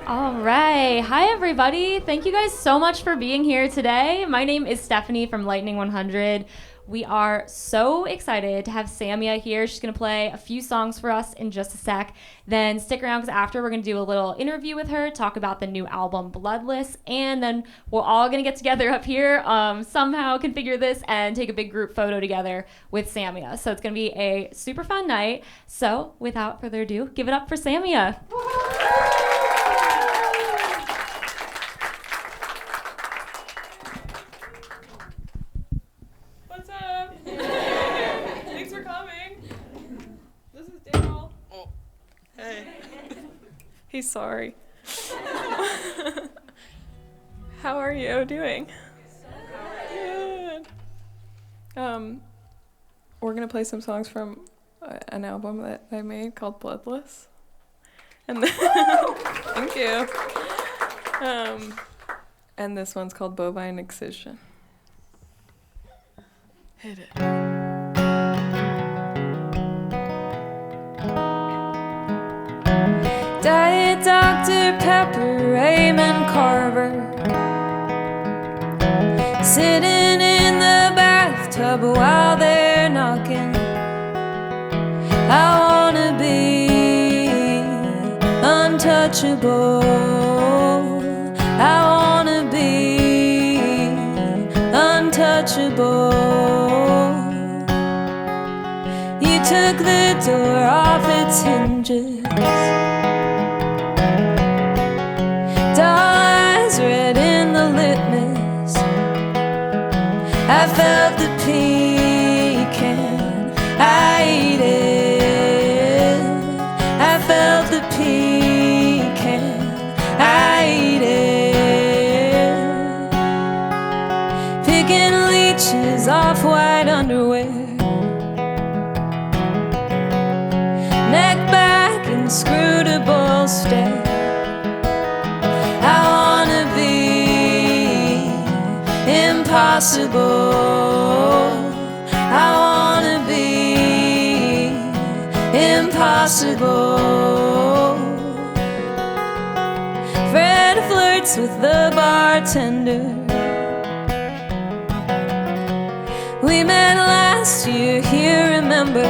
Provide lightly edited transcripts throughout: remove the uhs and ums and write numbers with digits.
All right. Hi, everybody. Thank you guys so much for being here today. My name is Stephanie from Lightning 100. We are so excited to have Samia here. She's going to play a few songs for us in just a sec. Then stick around because after we're going to do a little interview with her, talk about the new album Bloodless, and then we're all going to get together up here, somehow configure this and take a big group photo together with Samia. So it's going to be a super fun night. So without further ado, give it up for Samia. Thanks for coming. This is Daniel. Oh, hey. He's sorry. How are you doing? Good. We're gonna play some songs from an album that I made called Bloodless. And thank you. And this one's called Bovine Excision. Hit it. Diet Dr. Pepper, Raymond Carver, sitting in the bathtub while they're knocking. I wanna be untouchable. I wanna be untouchable. You took the door off its hinges. Red in the litmus, I felt the pecan, I ate it. I felt the pecan, I ate it. Picking leeches off white underwear, neck back, inscrutable stare. Impossible. I wanna be impossible. Fred flirts with the bartender. We met last year, here, remember?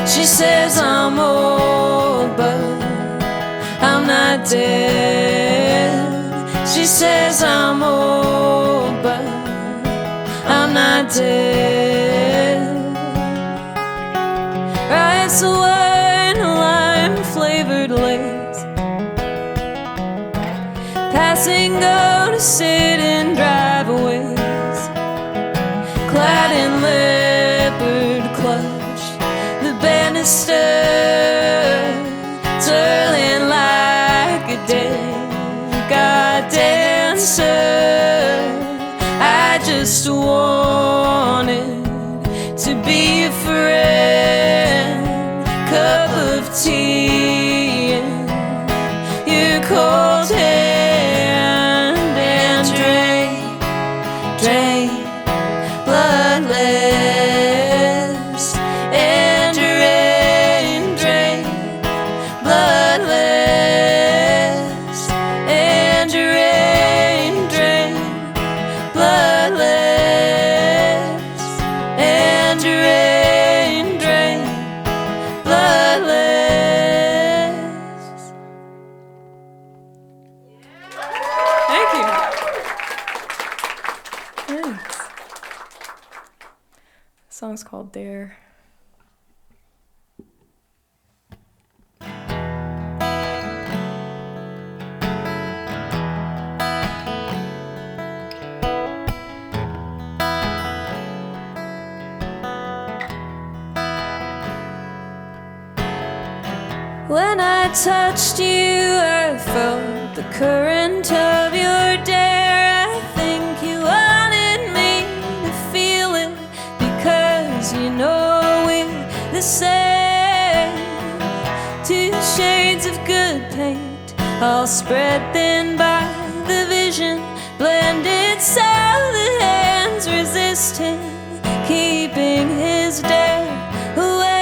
She says I'm old, but I'm not dead. She says I'm old, but I'm not dead. Rice wine, lime-flavored lace, passing go to sit in driveways, clad in leopard clutch, the banister twirling like a dead God dancer. I just wanted to be a friend, cup of tea in your cold hand, and drain bloodless, and drain bloodless, and drain bloodless, and drain bloodless. Thank you. Thanks. The song's called Dare. When I touched you, I felt the current of your dare. I think you wanted me to feel it because you know we're the same. Two shades of good paint, all spread thin by the vision, blended so the hands resist him, keeping his dare away.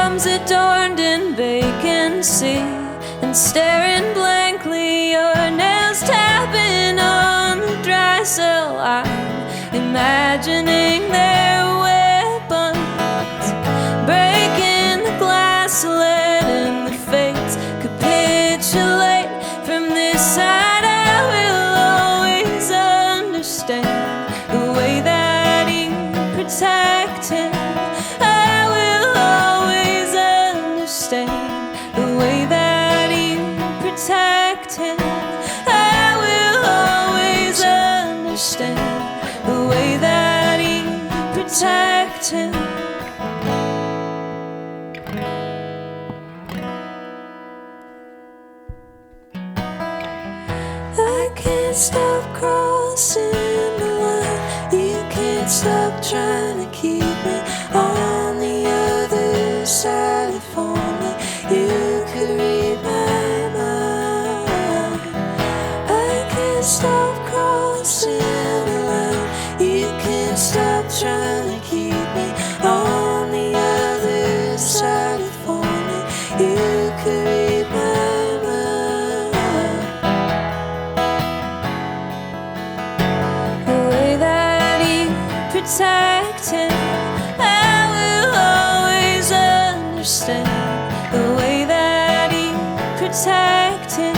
arms adorned in vacancy, and staring blankly, your nails tapping on the dry cell. I'm imagining their weapons, breaking the glass, letting the fates capitulate. From this side I will always understand the way that you protect him. I will always understand the way that you protect him. I will always understand the way that you protect him. I can't stop crossing the line. You can't stop trying to keep me on the other side. If only you could read my mind. I can't stop crossing the line. You can't stop trying to keep me on the other side. If only you could read my mind. The way that you protect him, I will always understand. The way that you protect him,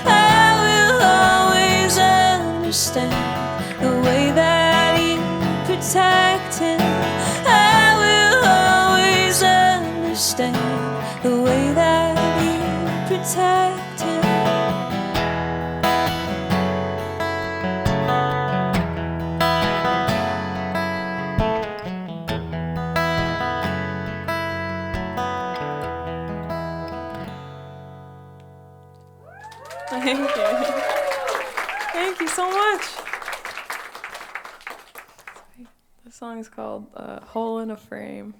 I will always understand. The way that you protect him, I will always understand. The way that you protect him. Thank you. Thank you so much. The song is called Hole in a Frame.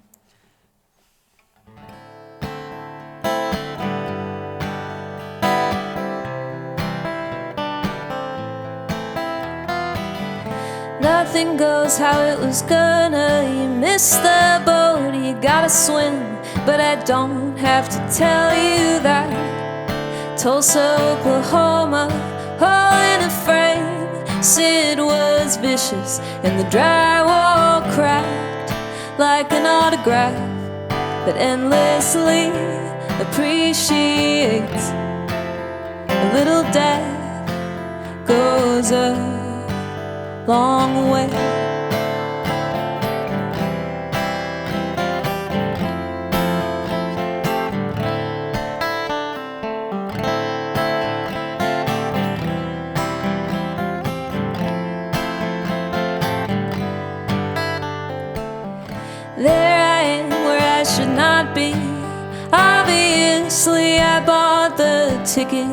Nothing goes how it was gonna. You missed the boat, you gotta swim. But I don't have to tell you that. Tulsa, Oklahoma, hole in a frame. Sid was vicious and the drywall cracked like an autograph that endlessly appreciates. A little death goes a long way. There I am where I should not be. Obviously I bought the ticket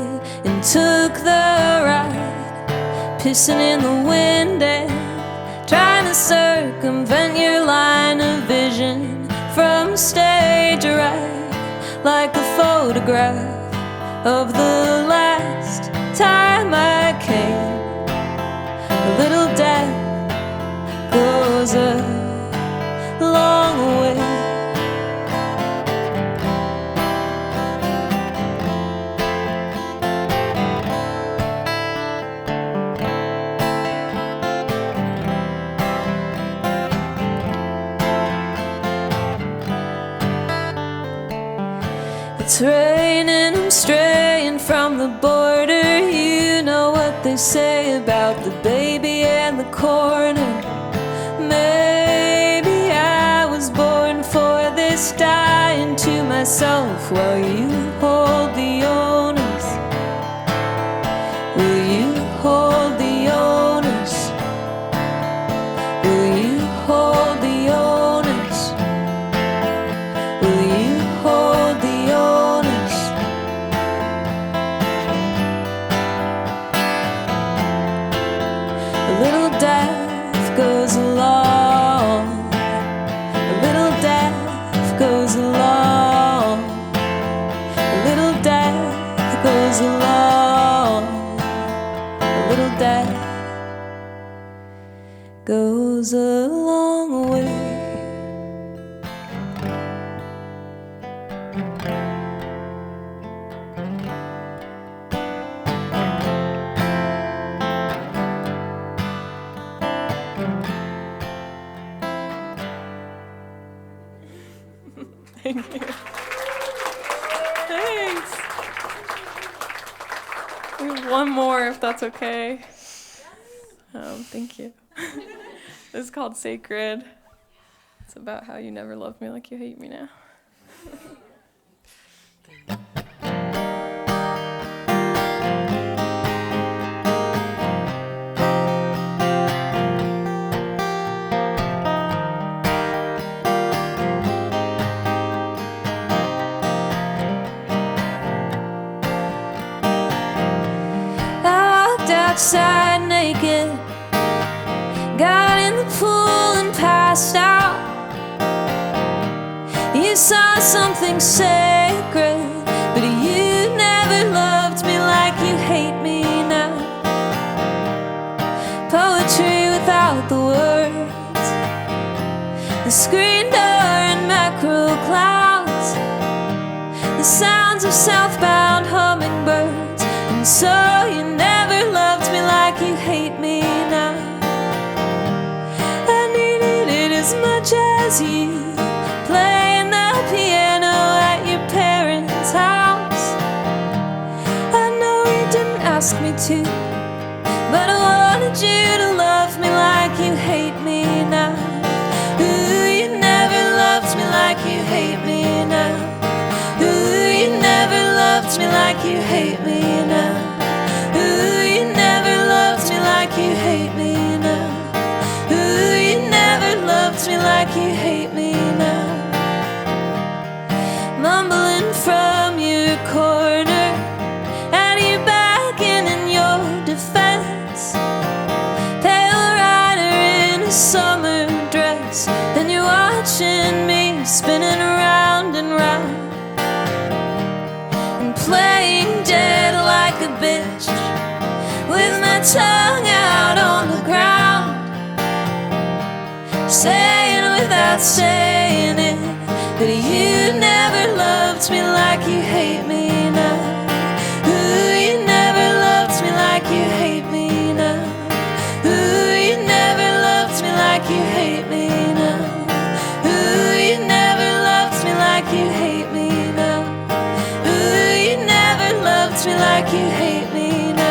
and took the ride, pissing in the wind and trying to circumvent your line of vision from stage right, like a photograph of the last time I came. A little death goes a long way. It's raining, I'm straying from the border. You know what they say about the baby and the corner. Maybe I was born for this, dying to myself while you hold the onus. Will you hold the onus? Will you hold the onus? Will you hold the onus? A little death goes along. A little death goes along. A little death Thank you. Thanks. We have one more, if that's okay. Thank you. This is called Sacred. It's about how you never loved me like you hate me now. Outside naked, got in the pool and passed out. You saw something sacred, but you never loved me like you hate me now. Poetry without the words, the screen door and macro clouds, the sounds of southbound hummingbirds. And so you never loved me like you hate me now. I needed it as much as you, playing the piano at your parents' house. I know you didn't ask me to, but I wanted you to love me like you hate me now. Ooh, you never loved me like you hate me now. Ooh, you never loved me like you hate me now. Ooh, you never loved me like you hate me now. Ooh, you never loved me like you hate me now. Mumbling from your corner, and you backing in your defense. Pale rider in a summer dress, then you're watching me spinning round and round, and playing dead like a bitch, with my tongue out on the ground, saying without saying it that you never loved me like you hate me now. Ooh, you never loved me like you hate me now. Ooh, you never loved me like you hate me now. Ooh, you never loved me like you hate me now. Ooh, you never loved me like you hate me now.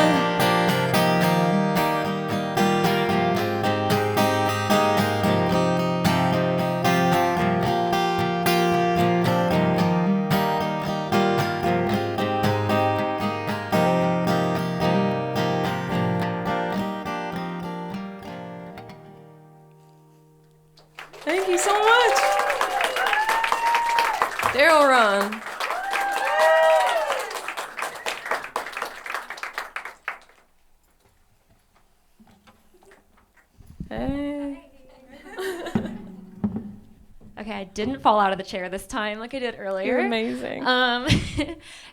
Thank you so much. Daryl Ron. Hey. Okay, I didn't fall out of the chair this time like I did earlier. You're amazing.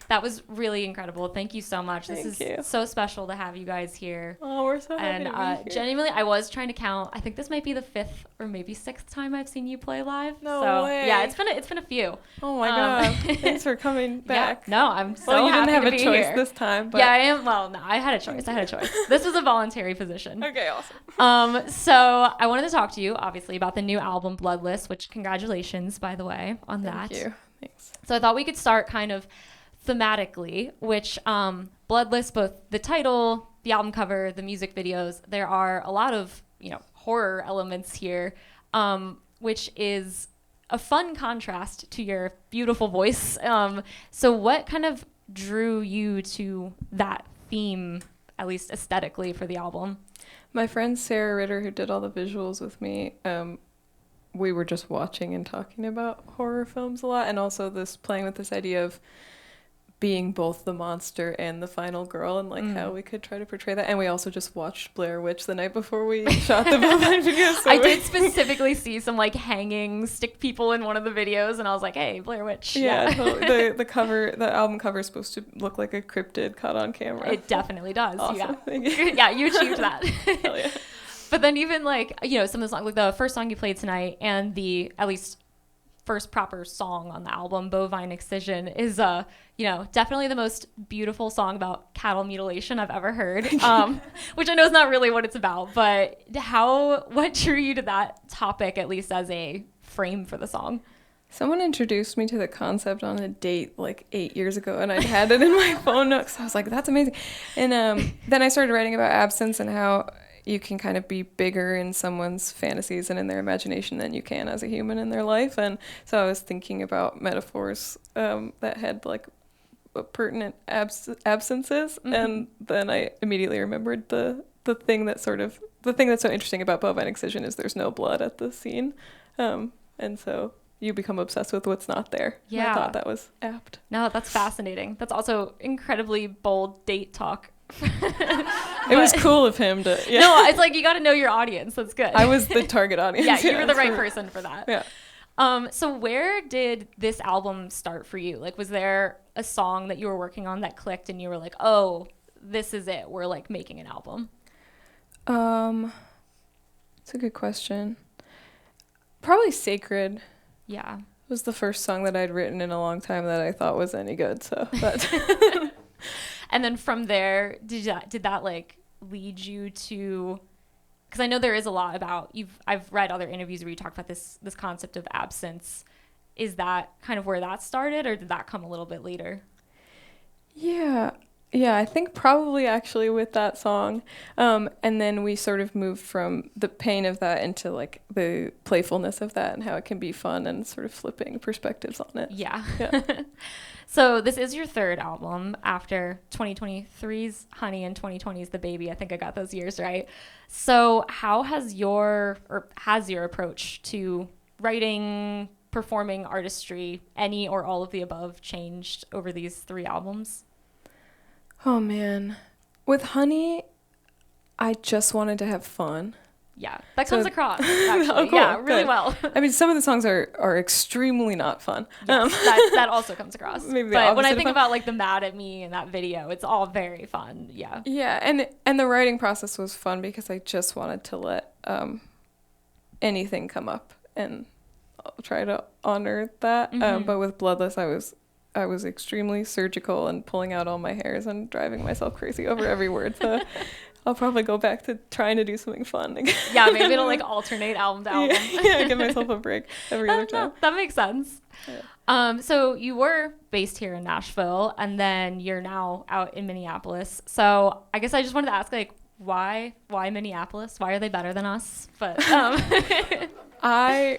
That was really incredible. Thank you so much. Thank This you. is so special to have you guys here. Oh, we're so happy And to be here. genuinely, I was trying to count. I think this might be the 5th or maybe 6th time I've seen you play live. No so, way. Yeah, it's been a few. Oh my god. Thanks for coming back. Yeah, no, I'm so Well, you happy didn't have to a be choice here. this time, but Yeah, I am. Well, no, I had a choice. This was a voluntary position. okay, awesome. So I wanted to talk to you, obviously, about the new album Bloodless, which congratulations, by the way, on that. Thank you. Thanks. So I thought we could start kind of thematically, which Bloodless, both the title, the album cover, the music videos, there are a lot of, horror elements here, which is a fun contrast to your beautiful voice. So what kind of drew you to that theme, at least aesthetically, for the album? My friend Sarah Ritter, who did all the visuals with me, we were just watching and talking about horror films a lot, and also playing with this idea of being both the monster and the final girl, and how we could try to portray that. And we also just watched Blair Witch the night before we shot the Bovine video. So I did specifically see some hanging stick people in one of the videos, and I was like, hey, Blair Witch. Yeah, totally. the album cover is supposed to look like a cryptid caught on camera. It definitely does. Awesome. Yeah. Thank you. Yeah, you achieved that. Hell yeah. But then even some of the songs, like the first song you played tonight, and the at least first proper song on the album, Bovine Excision, is definitely the most beautiful song about cattle mutilation I've ever heard. Which I know is not really what it's about, but what drew you to that topic, at least as a frame for the song? Someone introduced me to the concept on a date like 8 years ago, and I'd had it in my phone notes. I was like, that's amazing. And then I started writing about absence and how you can kind of be bigger in someone's fantasies and in their imagination than you can as a human in their life. And so I was thinking about metaphors that had like pertinent absences. Mm-hmm. And then I immediately remembered the thing that's so interesting about Bovine Excision is there's no blood at the scene. And so you become obsessed with what's not there. Yeah. And I thought that was apt. No, that's fascinating. That's also incredibly bold date talk. It was cool of him to... Yeah. No, it's like you got to know your audience. That's good. I was the target audience. Yeah, you were the right person for that. Yeah. So where did this album start for you? Like, was there a song that you were working on that clicked and you were like, oh, this is it. We're like making an album. It's a good question. Probably Sacred. Yeah. It was the first song that I'd written in a long time that I thought was any good. So that... And then from there, did that like lead you to, because I know there is a lot about I've read other interviews where you talk about this concept of absence. Is that kind of where that started, or did that come a little bit later? Yeah, I think probably actually with that song. And then we sort of moved from the pain of that into like the playfulness of that and how it can be fun and sort of flipping perspectives on it. Yeah. Yeah. So this is your third album after 2023's Honey and 2020's The Baby. I think I got those years right. So how has your approach to writing, performing, artistry, any or all of the above changed over these 3 albums? Oh man. With Honey, I just wanted to have fun. Yeah, that comes across, actually. Oh, cool. Yeah, really Good. well. I mean, some of the songs are extremely not fun. Yes, that also comes across. Maybe the but when I opposite think of about like the Mad at Me and that video, it's all very fun. Yeah. Yeah, and the writing process was fun because I just wanted to let anything come up, and I'll try to honor that. Mm-hmm. But with Bloodless, I was extremely surgical and pulling out all my hairs and driving myself crazy over every word. So I'll probably go back to trying to do something fun again. Yeah, maybe it'll like alternate album to album. Yeah, give myself a break every other time. No, that makes sense. Yeah. So you were based here in Nashville, and then you're now out in Minneapolis. So I guess I just wanted to ask, like, why Minneapolis? Why are they better than us? But I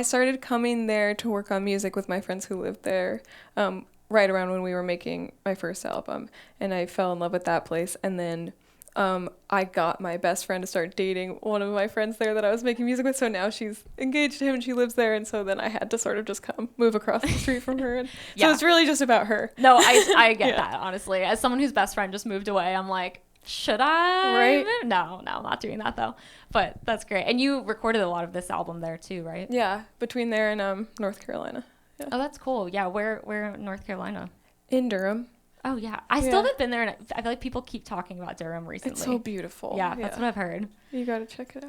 started coming there to work on music with my friends who lived there right around when we were making my first album, and I fell in love with that place. And then I got my best friend to start dating one of my friends there that I was making music with, so now she's engaged to him and she lives there, and so then I had to sort of just move across the street from her, and so it's really just about her. No, I get that, honestly. As someone whose best friend just moved away, I'm like, should I? Right? No, I'm not doing that though. But that's great. And you recorded a lot of this album there too, right? Yeah, between there and North Carolina. Yeah. Oh, that's cool. Yeah, where in North Carolina? In Durham. Oh yeah, I still haven't been there, and I feel like people keep talking about Durham recently. It's so beautiful. Yeah, that's what I've heard. You gotta check it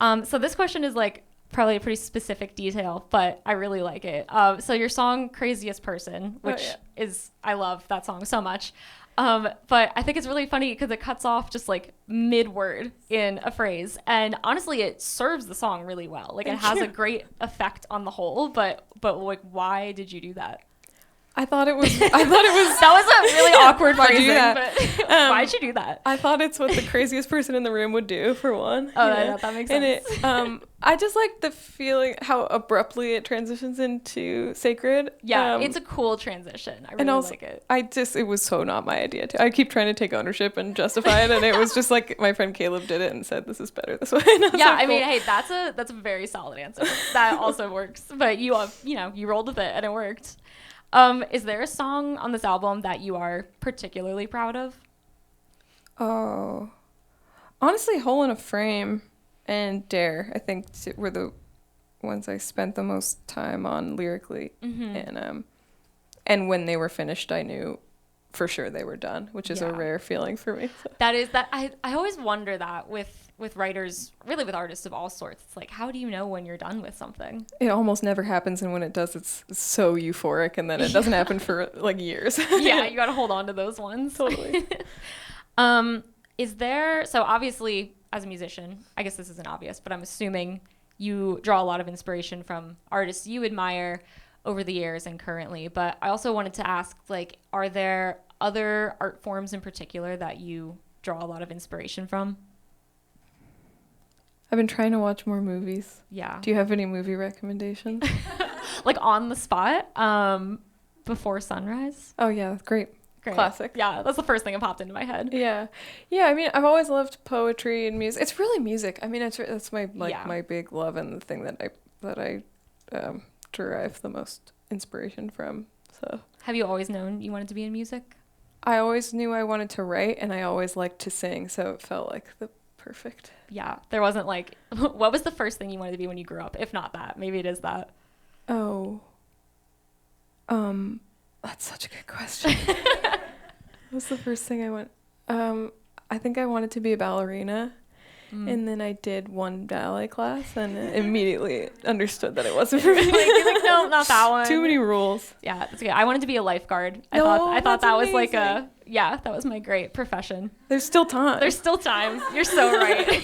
out. So this question is like probably a pretty specific detail, but I really like it. So your song "Craziest Person," which is, I love that song so much. But I think it's really funny because it cuts off just like mid-word in a phrase, and honestly, it serves the song really well. Like it has a great effect on the whole. But like, why did you do that? I thought it was. That was a really awkward Why'd you phrasing. do that? But why'd you do that? I thought it's what the craziest person in the room would do, for one. Oh, that makes sense. And I just like the feeling how abruptly it transitions into Sacred. Yeah, it's a cool transition. I really like it. It was so not my idea too. I keep trying to take ownership and justify it, and it was just like my friend Caleb did it and said, "This is better this way." Yeah, I mean, hey, that's a very solid answer. That also works. But you rolled with it and it worked. Is there a song on this album that you are particularly proud of? Oh, honestly, Hole in a Frame and Dare, I think, were the ones I spent the most time on lyrically. Mm-hmm. And when they were finished, I knew for sure they were done, which is a Yeah. rare feeling for me. So. I always wonder that with writers, really with artists of all sorts. It's like, how do you know when you're done with something? It almost never happens, and when it does, it's so euphoric, and then it doesn't happen for like years. Yeah, you got to hold on to those ones. Totally. Is there, so obviously as a musician, I guess this isn't obvious, but I'm assuming you draw a lot of inspiration from artists you admire over the years and currently. But I also wanted to ask, like, are there other art forms in particular that you draw a lot of inspiration from? I've been trying to watch more movies. Yeah. Do you have any movie recommendations? Like on the spot, Before Sunrise? Oh yeah, great. Classic. Yeah, that's the first thing that popped into my head. Yeah. I mean, I've always loved poetry and music. It's really music. I mean, that's my my big love and the thing that I derive the most inspiration from. So. Have you always known you wanted to be in music? I always knew I wanted to write, and I always liked to sing, so it felt like the perfect. Yeah, there wasn't like, what was the first thing you wanted to be when you grew up? If not that, maybe it is that. Oh. That's such a good question. What was the first thing I went? I think I wanted to be a ballerina, and then I did one ballet class and immediately understood that it wasn't for me. You're like, no, not that one. Too many rules. Yeah, that's okay. I wanted to be a lifeguard. I thought that's that was amazing. like that was my great profession. There's still time. There's still time. You're so right.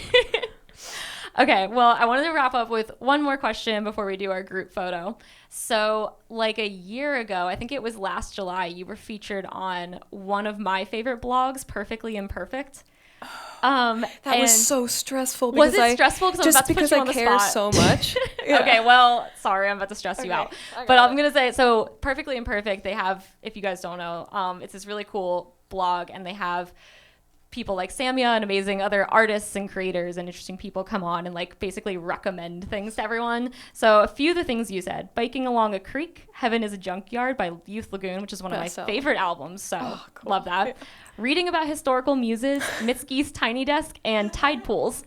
Okay, well, I wanted to wrap up with one more question before we do our group photo. So, like a year ago, I think it was last July, you were featured on one of my favorite blogs, Perfectly Imperfect. That was so stressful. Was it stressful? Just because I care so much. Yeah. Okay, well, sorry, I'm about to stress you out. I But got I'm going to say, so Perfectly Imperfect, they have, if you guys don't know, it's this really cool blog, and they have people like Samia and amazing other artists and creators and interesting people come on and like basically recommend things to everyone. So a few of the things you said: Biking Along a Creek, Heaven is a Junkyard by Youth Lagoon, which is one of my favorite albums. So cool. Love that. Yeah. Reading about historical muses, Mitski's Tiny Desk, and tide pools.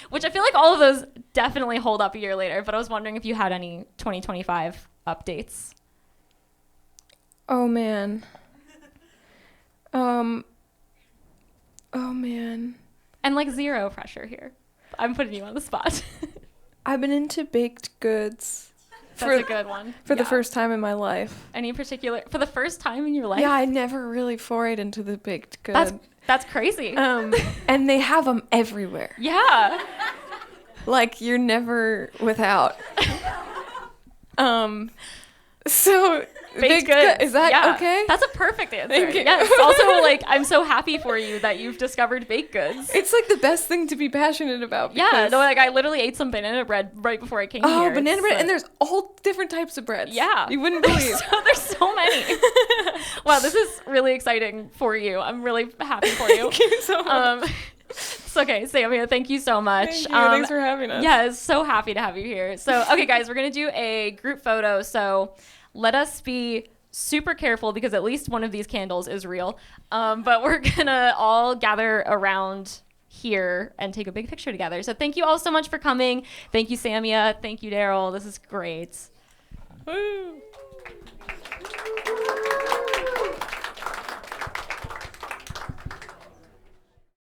Which I feel like all of those definitely hold up a year later, but I was wondering if you had any 2025 updates. Oh man. Oh man. And like zero pressure here. I'm putting you on the spot. I've been into baked goods. That's a good one. For the first time in my life. Any particular, for the first time in your life? Yeah, I never really forayed into the baked good. That's crazy. And they have them everywhere. Yeah. Like you're never without. So baked goods. Is that okay? That's a perfect answer. Thank you. Yes. Also, like, I'm so happy for you that you've discovered baked goods. It's like the best thing to be passionate about. Yeah. No, like I literally ate some banana bread right before I came here. Oh, banana bread, and there's all different types of breads. Yeah. You wouldn't believe. There's so many. Wow, this is really exciting for you. I'm really happy for you. Thank you so much. It's okay, Samia, thank you so much. Thank you. Thanks for having us. Yeah, so happy to have you here. So, okay, guys, we're going to do a group photo. So let us be super careful because at least one of these candles is real. But we're going to all gather around here and take a big picture together. So thank you all so much for coming. Thank you, Samia. Thank you, Daryl. This is great. Woo.